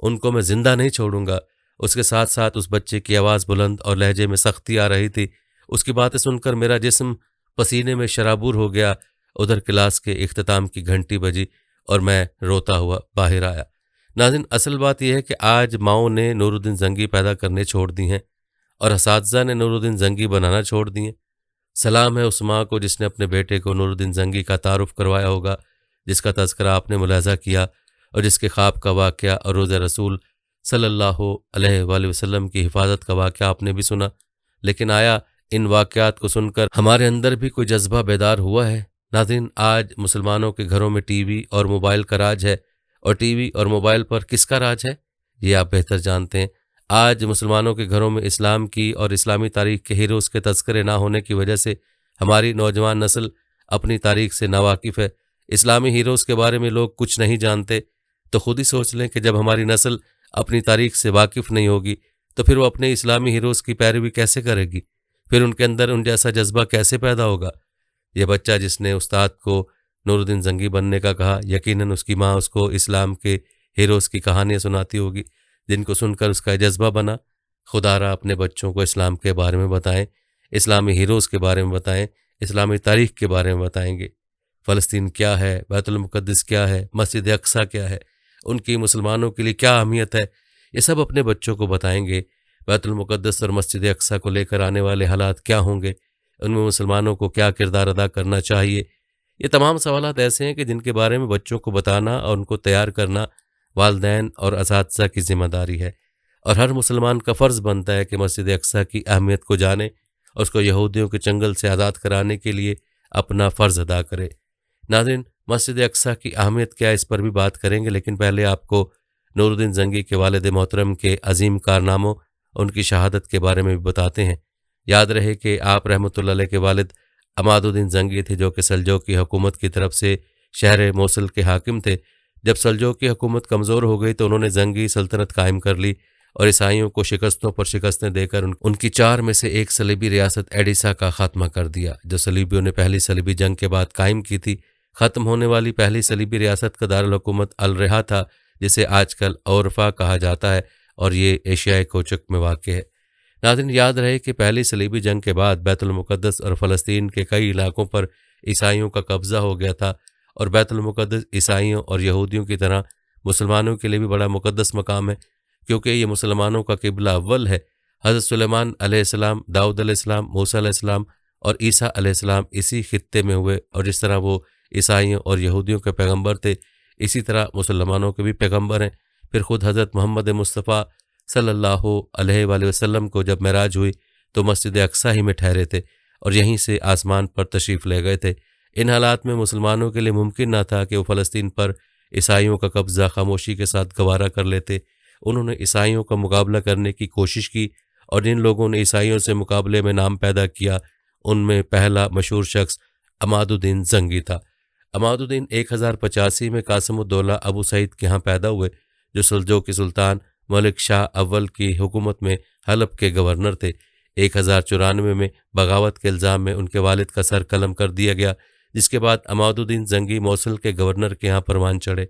ان کو میں زندہ نہیں چھوڑوں گا۔ اس کے ساتھ ساتھ اس بچے کی آواز بلند اور لہجے میں سختی آ رہی تھی۔ اس کی باتیں سن کر میرا جسم پسینے میں شرابور ہو گیا۔ ادھر کلاس کے اختتام کی گھنٹی بجی اور میں روتا ہوا باہر آیا۔ ناظرین، اصل بات یہ ہے کہ آج ماؤں نے نورالدین زنگی پیدا کرنے چھوڑ دی ہیں اور اساتذہ نے نورالدین زنگی بنانا چھوڑ دی ہیں۔ سلام ہے اس ماں کو جس نے اپنے بیٹے کو نورالدین زنگی کا تعارف کروایا ہوگا، جس کا تذکرہ آپ نے ملاحظہ کیا اور جس کے خواب کا واقعہ اور روز رسول صلی اللہ علیہ وآلہ وسلم کی حفاظت کا واقعہ آپ نے بھی سنا۔ لیکن آیا ان واقعات کو سن کر ہمارے اندر بھی کوئی جذبہ بیدار ہوا ہے؟ ناظرین، آج مسلمانوں کے گھروں میں ٹی وی اور موبائل کا راج ہے، اور ٹی وی اور موبائل پر کس کا راج ہے یہ آپ بہتر جانتے ہیں۔ آج مسلمانوں کے گھروں میں اسلام کی اور اسلامی تاریخ کے ہیروز کے تذکرے نہ ہونے کی وجہ سے ہماری نوجوان نسل اپنی تاریخ سے ناواقف ہے۔ اسلامی ہیروز کے بارے میں لوگ کچھ نہیں جانتے، تو خود ہی سوچ لیں کہ جب ہماری نسل اپنی تاریخ سے واقف نہیں ہوگی تو پھر وہ اپنے اسلامی ہیروز کی پیروی کیسے کرے گی؟ پھر ان کے اندر ان جیسا جذبہ کیسے پیدا ہوگا؟ یہ بچہ جس نے استاد کو نورالدین زنگی بننے کا کہا، یقیناً اس کی ماں اس کو اسلام کے ہیروز کی کہانیاں سناتی ہوگی، جن کو سن کر اس کا جذبہ بنا۔ خدا را اپنے بچوں کو اسلام کے بارے میں بتائیں، اسلامی ہیروز کے بارے میں بتائیں، اسلامی تاریخ کے بارے میں بتائیں گے۔ فلسطین کیا ہے، بیت المقدس کیا ہے، مسجد اقصیٰ کیا ہے، ان کی مسلمانوں کے لیے کیا اہمیت ہے، یہ سب اپنے بچوں کو بتائیں گے۔ بیت المقدس اور مسجد اقصیٰ کو لے کر آنے والے حالات کیا ہوں گے، ان میں مسلمانوں کو کیا کردار ادا کرنا چاہیے، یہ تمام سوالات ایسے ہیں کہ جن کے بارے میں بچوں کو بتانا اور ان کو تیار کرنا والدین اور اساتذہ کی ذمہ داری ہے، اور ہر مسلمان کا فرض بنتا ہے کہ مسجد اقصیٰ کی اہمیت کو جانے اور اس کو یہودیوں کے چنگل سے آزاد کرانے کے لیے اپنا فرض ادا کرے۔ ناظرین، مسجد اقصیٰ کی اہمیت کیا ہے اس پر بھی بات کریں گے، لیکن پہلے آپ کو نور الدین زنگی کے والد محترم کے عظیم کارناموں، ان کی شہادت کے بارے میں بھی بتاتے ہیں۔ یاد رہے کہ آپ رحمۃ اللہ علیہ کے والد عماد الدین زنگی تھے، جو کہ سلجوقی حکومت کی طرف سے شہر موصل کے حاکم تھے۔ جب سلجوقی حکومت کمزور ہو گئی تو انہوں نے زنگی سلطنت قائم کر لی اور عیسائیوں کو شکستوں پر شکستیں دے کر ان کی 4 میں سے ایک صلیبی ریاست ایڈیسا کا خاتمہ کر دیا، جو صلیبیوں نے پہلی صلیبی جنگ کے بعد قائم کی تھی۔ ختم ہونے والی پہلی صلیبی ریاست کا دارالحکومت الرحا تھا، جسے آج کل اورفا کہا جاتا ہے، اور یہ ایشیائے کوچک میں واقع ہے۔ ناظرین، یاد رہے کہ پہلی صلیبی جنگ کے بعد بیت المقدس اور فلسطین کے کئی علاقوں پر عیسائیوں کا قبضہ ہو گیا تھا، اور بیت المقدس عیسائیوں اور یہودیوں کی طرح مسلمانوں کے لیے بھی بڑا مقدس مقام ہے، کیونکہ یہ مسلمانوں کا قبلہ اول ہے۔ حضرت سلیمان علیہ السلام، داؤد علیہ السلام، موسیٰ علیہ السلام اور عیسیٰ علیہ السلام اسی خطے میں ہوئے، اور جس طرح وہ عیسائیوں اور یہودیوں کے پیغمبر تھے، اسی طرح مسلمانوں کے بھی پیغمبر ہیں۔ پھر خود حضرت محمد مصطفیٰ صلی اللہ علیہ وآلہ وسلم کو جب معراج ہوئی تو مسجد اقصیٰ ہی میں ٹھہرے تھے اور یہیں سے آسمان پر تشریف لے گئے تھے۔ ان حالات میں مسلمانوں کے لیے ممکن نہ تھا کہ وہ فلسطین پر عیسائیوں کا قبضہ خاموشی کے ساتھ گوارا کر لیتے۔ انہوں نے عیسائیوں کا مقابلہ کرنے کی کوشش کی، اور جن لوگوں نے عیسائیوں سے مقابلے میں نام پیدا کیا ان میں پہلا مشہور شخص عماد الدین زنگی تھا۔ عماد الدین 1085 میں قاسم الدولہ ابو سعید کے ہاں پیدا ہوئے، جو سلجوقی سلطان ملک شاہ اول کی حکومت میں حلب کے گورنر تھے۔ 1094 میں بغاوت کے الزام میں ان کے والد کا سر قلم کر دیا گیا، جس کے بعد عماد الدین زنگی موصل کے گورنر کے ہاں پروان چڑھے۔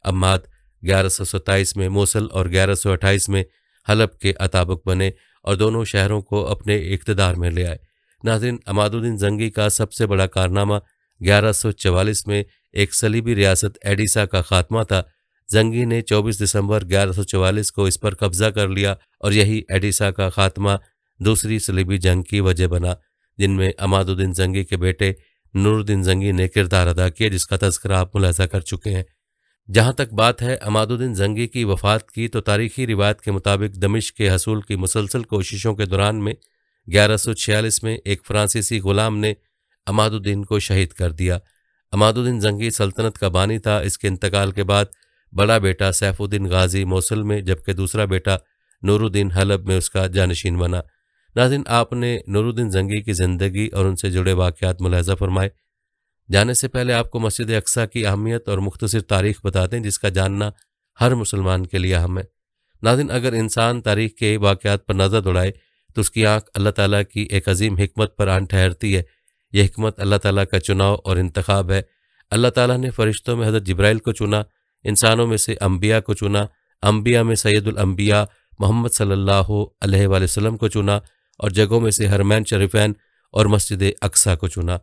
عماد 1127 میں موصل اور 1128 میں حلب کے اطابق بنے اور دونوں شہروں کو اپنے اقتدار میں لے آئے۔ ناظرین، عماد الدین زنگی کا سب سے بڑا کارنامہ 1144 میں ایک صلیبی ریاست ایڈیسا کا خاتمہ تھا۔ زنگی نے 24 دسمبر 1144 کو اس پر قبضہ کر لیا، اور یہی ایڈیسا کا خاتمہ دوسری صلیبی جنگ کی وجہ بنا، جن میں عماد الدین زنگی کے بیٹے نور الدین زنگی نے کردار ادا کیا، جس کا تذکرہ آپ ملاحظہ کر چکے ہیں۔ جہاں تک بات ہے عماد الدین زنگی کی وفات کی، تو تاریخی روایت کے مطابق دمشق کے حصول کی مسلسل کوششوں کے دوران میں 1146 میں ایک فرانسیسی غلام نے عماد الدین کو شہید کر دیا۔ عماد الدین زنگی سلطنت کا بانی تھا۔ اس کے انتقال کے بعد بڑا بیٹا سیف الدین غازی موصل میں، جبکہ دوسرا بیٹا نور الدین حلب میں اس کا جانشین بنا۔ ناظرین، آپ نے نور الدین زنگی کی زندگی اور ان سے جڑے واقعات ملاحظہ فرمائے۔ جانے سے پہلے آپ کو مسجد اقصیٰ کی اہمیت اور مختصر تاریخ بتاتے ہیں، جس کا جاننا ہر مسلمان کے لیے اہم ہے۔ ناظرین، اگر انسان تاریخ کے واقعات پر نظر دوڑائے تو اس کی آنکھ اللہ تعالیٰ کی ایک عظیم حکمت پر آن ٹھہرتی ہے۔ یہ حکمت اللہ تعالیٰ کا چناؤ اور انتخاب ہے۔ اللہ تعالیٰ نے فرشتوں میں حضرت جبرائیل کو چنا، انسانوں میں سے انبیاء کو چنا، انبیاء میں سید الانبیاء محمد صلی اللہ علیہ وآلہ وسلم کو چنا، اور جگہوں میں سے حرمین شریفین اور مسجد اقصیٰ کو چنا۔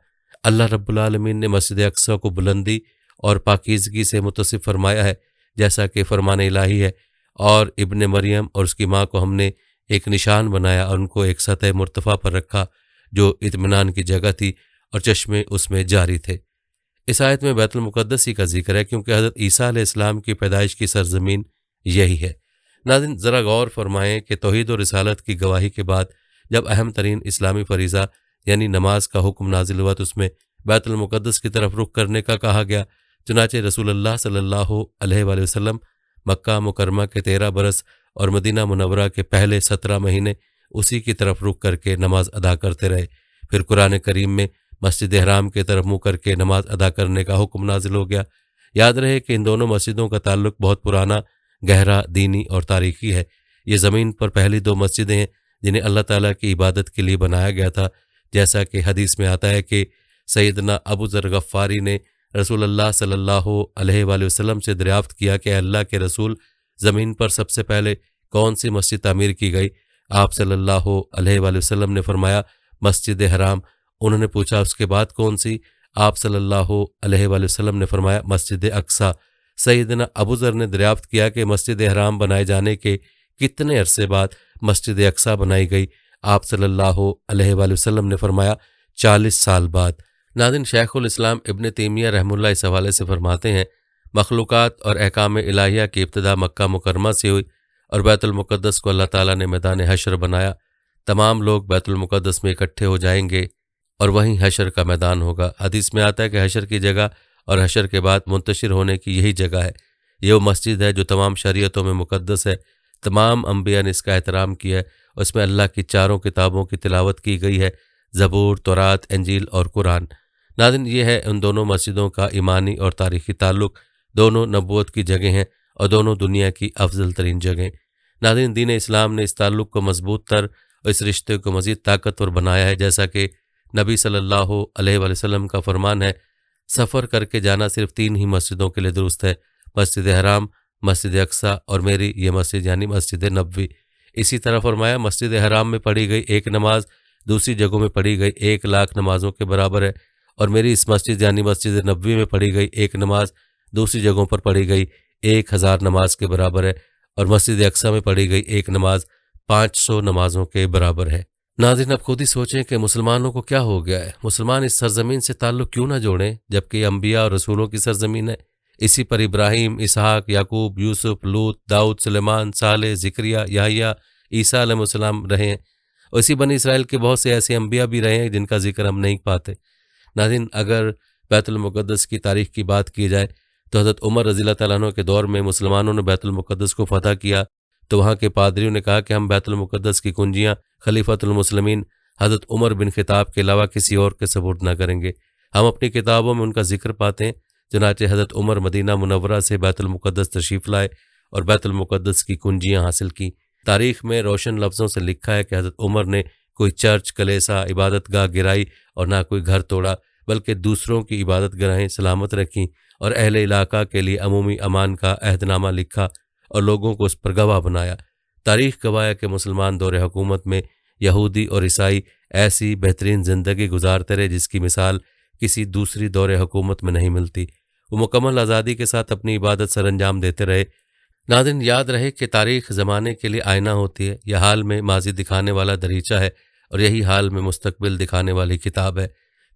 اللہ رب العالمین نے مسجد اقصیٰ کو بلندی اور پاکیزگی سے متصف فرمایا ہے، جیسا کہ فرمان الہی ہے، اور ابن مریم اور اس کی ماں کو ہم نے ایک نشان بنایا اور ان کو ایک سطح مرتفع پر رکھا جو اطمینان کی جگہ تھی، اور چشمے اس میں جاری تھے۔ اس آیت میں بیت المقدس ہی کا ذکر ہے، کیونکہ حضرت عیسیٰ علیہ السلام کی پیدائش کی سرزمین یہی ہے۔ ناظرین، ذرا غور فرمائیں کہ توحید و رسالت کی گواہی کے بعد جب اہم ترین اسلامی فریضہ یعنی نماز کا حکم نازل ہوا تو اس میں بیت المقدس کی طرف رخ کرنے کا کہا گیا۔ چنانچہ رسول اللہ صلی اللہ علیہ وآلہ وسلم مکہ مکرمہ کے 13 برس اور مدینہ منورہ کے پہلے 17 مہینے اسی کی طرف رخ کر کے نماز ادا کرتے رہے۔ پھر قرآن کریم میں مسجد حرام کی طرف منہ کر کے نماز ادا کرنے کا حکم نازل ہو گیا۔ یاد رہے کہ ان دونوں مسجدوں کا تعلق بہت پرانا، گہرا، دینی اور تاریخی ہے۔ یہ زمین پر پہلی 2 مسجدیں ہیں جنہیں اللہ تعالیٰ کی عبادت کے لیے بنایا گیا تھا، جیسا کہ حدیث میں آتا ہے کہ سیدنا ابو ذر غفاری نے رسول اللہ صلی اللہ علیہ وآلہ وسلم سے دریافت کیا کہ اللہ کے رسول، زمین پر سب سے پہلے کون سی مسجد تعمیر کی گئی؟ آپ صلی اللہ علیہ وآلہ وسلم نے فرمایا مسجد حرام۔ انہوں نے پوچھا اس کے بعد کون سی؟ آپ صلی اللہ علیہ وآلہ وسلم نے فرمایا مسجد اقصیٰ۔ سیدنا ابو ذر نے دریافت کیا کہ مسجد حرام بنائے جانے کے کتنے عرصے بعد مسجد اقصیٰ بنائی گئی؟ آپ صلی اللہ علیہ وآلہ وسلم نے فرمایا 40 سال بعد۔ ناظرین، شیخ الاسلام ابن تیمیہ رحمہ اللہ اس حوالے سے فرماتے ہیں، مخلوقات اور احکام الہیہ کی ابتدا مکہ مکرمہ سے ہوئی، اور بیت المقدس کو اللہ تعالیٰ نے میدان حشر بنایا۔ تمام لوگ بیت المقدس میں اکٹھے ہو جائیں گے اور وہیں حشر کا میدان ہوگا۔ حدیث میں آتا ہے کہ حشر کی جگہ اور حشر کے بعد منتشر ہونے کی یہی جگہ ہے۔ یہ وہ مسجد ہے جو تمام شریعتوں میں مقدس ہے، تمام انبیاء نے اس کا احترام کیا ہے، اور اس میں اللہ کی چاروں کتابوں کی تلاوت کی گئی ہے، زبور، تورات، انجیل اور قرآن۔ ناظرین، یہ ہے ان دونوں مسجدوں کا ایمانی اور تاریخی تعلق۔ دونوں نبوت کی جگہیں ہیں اور دونوں دنیا کی افضل ترین جگہیں۔ ناظرین، دین اسلام نے اس تعلق کو مضبوط تر اور اس رشتے کو مزید طاقتور بنایا ہے، جیسا کہ نبی صلی اللہ علیہ وآلہ وسلم کا فرمان ہے، سفر کر کے جانا صرف 3 ہی مسجدوں کے لیے درست ہے، مسجد حرام، مسجد اقصیٰ اور میری یہ مسجد یعنی مسجد نبوی۔ اسی طرح فرمایا، مسجد حرام میں پڑھی گئی ایک نماز دوسری جگہوں میں پڑھی گئی 1,00,000 نمازوں کے برابر ہے، اور میری اس مسجد یعنی مسجد نبوی میں پڑھی گئی ایک نماز دوسری جگہوں پر پڑھی گئی 1,000 نماز کے برابر ہے، اور مسجد اقصیٰ میں پڑھی گئی ایک نماز 500 نمازوں کے برابر ہے۔ ناظرین، اب خود ہی سوچیں کہ مسلمانوں کو کیا ہو گیا ہے؟ مسلمان اس سرزمین سے تعلق کیوں نہ جوڑیں جبکہ یہ انبیاء اور رسولوں کی سرزمین ہے؟ اسی پر ابراہیم، اسحاق، یعقوب، یوسف، لوط، داؤد، سلیمان، صالح، زکریا، یحییٰ، عیسیٰ علیہ السلام رہے ہیں، اور اسی بنی اسرائیل کے بہت سے ایسے انبیاء بھی رہے ہیں جن کا ذکر ہم نہیں پاتے۔ ناظرین، اگر بیت المقدس کی تاریخ کی بات کی جائے تو حضرت عمر رضی اللہ تعالیٰ عنہ کے دور میں مسلمانوں نے بیت المقدس کو فتح کیا تو وہاں کے پادریوں نے کہا کہ ہم بیت المقدس کی کنجیاں خلیفۃ المسلمین حضرت عمر بن خطاب کے علاوہ کسی اور کے سپرد نہ کریں گے۔ ہم اپنی کتابوں میں ان کا ذکر پاتے ہیں، چنانچہ حضرت عمر مدینہ منورہ سے بیت المقدس تشریف لائے اور بیت المقدس کی کنجیاں حاصل کی۔ تاریخ میں روشن لفظوں سے لکھا ہے کہ حضرت عمر نے کوئی چرچ، کلیسا، عبادت گاہ گرائی اور نہ کوئی گھر توڑا، بلکہ دوسروں کی عبادت گاہیں سلامت رکھیں اور اہل علاقہ کے لیے عمومی امان کا عہد نامہ لکھا اور لوگوں کو اس پر گواہ بنایا۔ تاریخ گواہ ہے کہ مسلمان دور حکومت میں یہودی اور عیسائی ایسی بہترین زندگی گزارتے رہے جس کی مثال کسی دوسری دور حکومت میں نہیں ملتی۔ وہ مکمل آزادی کے ساتھ اپنی عبادت سر انجام دیتے رہے۔ ناظرین، یاد رہے کہ تاریخ زمانے کے لیے آئینہ ہوتی ہے، یہ حال میں ماضی دکھانے والا دریچہ ہے اور یہی حال میں مستقبل دکھانے والی کتاب ہے۔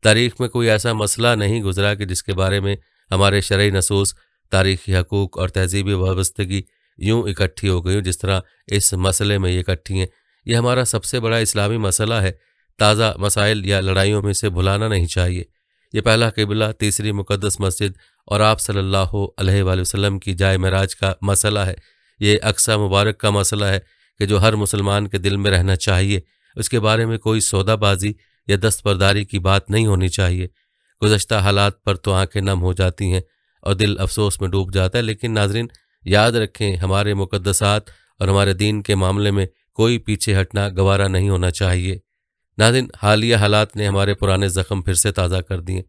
تاریخ میں کوئی ایسا مسئلہ نہیں گزرا کہ جس کے بارے میں ہمارے شرعی نصوص، تاریخی حقوق اور تہذیبی وابستگی یوں اکٹھی ہو گئی ہوں جس طرح اس مسئلے میں یہ اکٹھی ہیں۔ یہ ہمارا سب سے بڑا اسلامی مسئلہ ہے، تازہ مسائل یا لڑائیوں میں سے بھلانا نہیں چاہیے۔ یہ پہلا قبلہ، تیسری مقدس مسجد اور آپ صلی اللہ علیہ وآلہ وسلم کی جائے معراج کا مسئلہ ہے۔ یہ اقصیٰ مبارک کا مسئلہ ہے کہ جو ہر مسلمان کے دل میں رہنا چاہیے۔ اس کے بارے میں کوئی سودا بازی یا دستبرداری کی بات نہیں ہونی چاہیے۔ گزشتہ حالات پر تو آنکھیں نم ہو جاتی ہیں اور دل افسوس میں ڈوب جاتا ہے، لیکن ناظرین یاد رکھیں، ہمارے مقدسات اور ہمارے دین کے معاملے میں کوئی پیچھے ہٹنا گوارا نہیں ہونا چاہیے۔ ناظرین، حالیہ حالات نے ہمارے پرانے زخم پھر سے تازہ کر دیے۔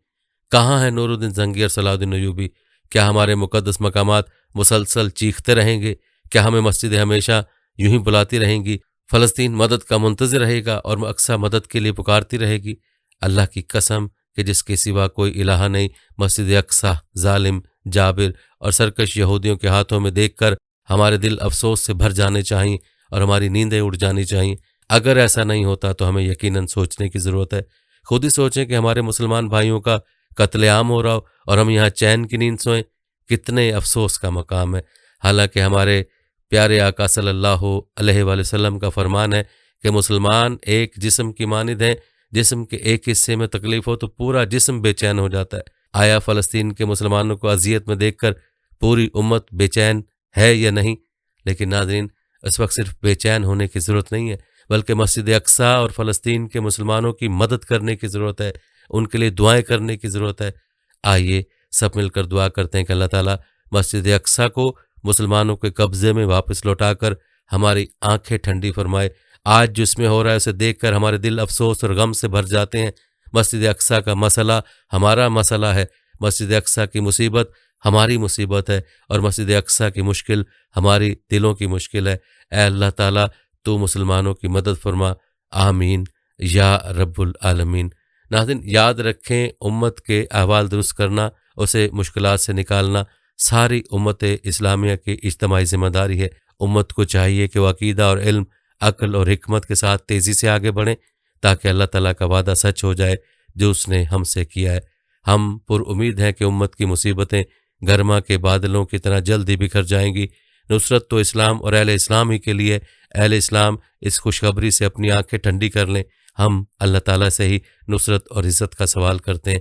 کہاں ہے نور الدین زنگی اور صلاح الدین ایوبی؟ کیا ہمارے مقدس مقامات مسلسل چیختے رہیں گے؟ کیا ہمیں مسجدیں ہمیشہ یوں ہی بلاتی رہیں گی؟ فلسطین مدد کا منتظر رہے گا اور اقصیٰ مدد کے لیے پکارتی رہے گی؟ اللہ کی قسم کہ جس کے سوا کوئی الہ نہیں، مسجد اقصیٰ ظالم، جابر اور سرکش یہودیوں کے ہاتھوں میں دیکھ کر ہمارے دل افسوس سے بھر جانے چاہیے اور ہماری نیندیں اڑ جانی چاہیے۔ اگر ایسا نہیں ہوتا تو ہمیں یقیناً سوچنے کی ضرورت ہے۔ خود ہی سوچیں کہ ہمارے مسلمان بھائیوں کا قتل عام ہو رہا ہو اور ہم یہاں چین کی نیند سوئیں، کتنے افسوس کا مقام ہے۔ حالانکہ ہمارے پیارے آقا صلی اللہ علیہ وآلہ وسلم کا فرمان ہے کہ مسلمان ایک جسم کی مانند ہیں، جسم کے ایک حصے میں تکلیف ہو تو پورا جسم بے چین ہو جاتا ہے۔ آیا فلسطین کے مسلمانوں کو اذیت میں دیکھ کر پوری امت بے چین ہے یا نہیں؟ لیکن ناظرین، اس وقت صرف بے چین ہونے کی ضرورت نہیں ہے، بلکہ مسجد اقصیٰ اور فلسطین کے مسلمانوں کی مدد کرنے کی ضرورت ہے، ان کے لیے دعائیں کرنے کی ضرورت ہے۔ آئیے سب مل کر دعا کرتے ہیں کہ اللہ تعالیٰ مسجد اقصیٰ کو مسلمانوں کے قبضے میں واپس لوٹا کر ہماری آنکھیں ٹھنڈی فرمائے۔ آج جو اس میں ہو رہا ہے اسے دیکھ کر ہمارے دل افسوس اور غم سے بھر جاتے ہیں۔ مسجد اقصیٰ کا مسئلہ ہمارا مسئلہ ہے، مسجد اقصیٰ کی مصیبت ہماری مصیبت ہے، اور مسجد اقصیٰ کی مشکل ہماری دلوں کی مشکل ہے۔ اے اللہ تعالیٰ، تو مسلمانوں کی مدد فرما، آمین یا رب العالمین۔ ناظرین، یاد رکھیں، امت کے احوال درست کرنا، اسے مشکلات سے نکالنا ساری امت اسلامیہ کی اجتماعی ذمہ داری ہے۔ امت کو چاہیے کہ وہ عقیدہ اور علم، عقل اور حکمت کے ساتھ تیزی سے آگے بڑھیں تاکہ اللہ تعالیٰ کا وعدہ سچ ہو جائے جو اس نے ہم سے کیا ہے۔ ہم پر امید ہیں کہ امت کی مصیبتیں گرما کے بادلوں کی طرح جلدی بکھر جائیں گی۔ نصرت تو اسلام اور اہل اسلام ہی کے لیے۔ اہل اسلام اس خوشخبری سے اپنی آنکھیں ٹھنڈی کر لیں۔ ہم اللہ تعالیٰ سے ہی نصرت اور عزت کا سوال کرتے ہیں۔